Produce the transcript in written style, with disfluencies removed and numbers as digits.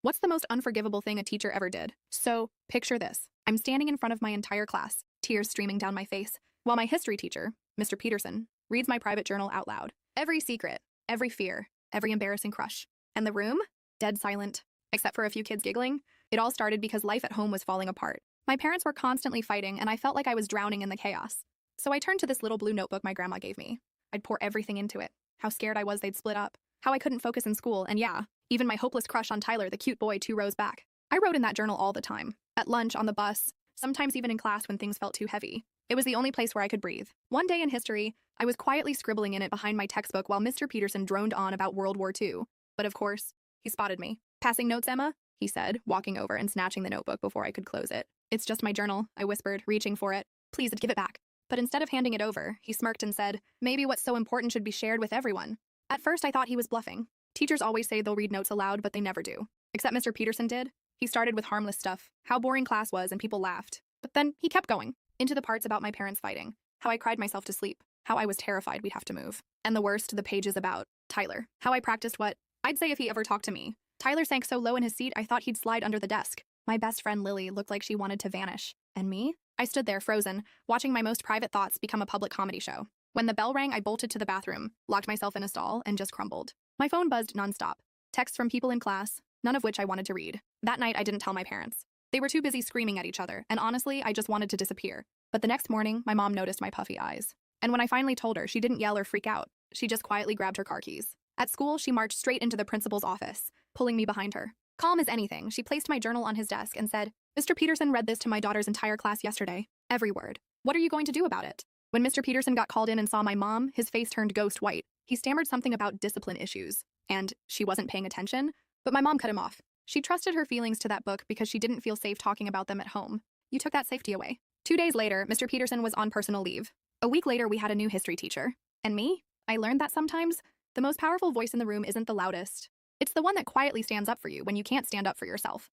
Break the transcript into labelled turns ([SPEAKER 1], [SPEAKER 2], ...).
[SPEAKER 1] What's the most unforgivable thing a teacher ever did? So, picture this. I'm standing in front of my entire class, tears streaming down my face, while my history teacher, Mr. Peterson, reads my private journal out loud. Every secret, every fear, every embarrassing crush. And the room? Dead silent. Except for a few kids giggling. It all started because life at home was falling apart. My parents were constantly fighting, and I felt like I was drowning in the chaos. So I turned to this little blue notebook my grandma gave me. I'd pour everything into it. How scared I was they'd split up. How I couldn't focus in school, and yeah, even my hopeless crush on Tyler, the cute boy 2 rows back. I wrote in that journal all the time. At lunch, on the bus, sometimes even in class when things felt too heavy. It was the only place where I could breathe. One day in history, I was quietly scribbling in it behind my textbook while Mr. Peterson droned on about World War II. But of course, he spotted me. "Passing notes, Emma?" he said, walking over and snatching the notebook before I could close it. "It's just my journal," I whispered, reaching for it. "Please, give it back." But instead of handing it over, he smirked and said, "Maybe what's so important should be shared with everyone." At first, I thought he was bluffing. Teachers always say they'll read notes aloud, but they never do. Except Mr. Peterson did. He started with harmless stuff, how boring class was and people laughed. But then he kept going, into the parts about my parents fighting, how I cried myself to sleep, how I was terrified we'd have to move. And the worst, the pages about Tyler, how I practiced what I'd say if he ever talked to me. Tyler sank so low in his seat I thought he'd slide under the desk. My best friend Lily looked like she wanted to vanish. And me? I stood there frozen, watching my most private thoughts become a public comedy show. When the bell rang, I bolted to the bathroom, locked myself in a stall, and just crumbled. My phone buzzed nonstop. Texts from people in class, none of which I wanted to read. That night, I didn't tell my parents. They were too busy screaming at each other, and honestly, I just wanted to disappear. But the next morning, my mom noticed my puffy eyes. And when I finally told her, she didn't yell or freak out. She just quietly grabbed her car keys. At school, she marched straight into the principal's office, pulling me behind her. Calm as anything, she placed my journal on his desk and said, "Mr. Peterson read this to my daughter's entire class yesterday. Every word. What are you going to do about it?" When Mr. Peterson got called in and saw my mom, his face turned ghost white. He stammered something about discipline issues, and she wasn't paying attention, but my mom cut him off. She trusted her feelings to that book because she didn't feel safe talking about them at home. You took that safety away. 2 days later, Mr. Peterson was on personal leave. A week later, we had a new history teacher. And me? I learned that sometimes the most powerful voice in the room isn't the loudest. It's the one that quietly stands up for you when you can't stand up for yourself.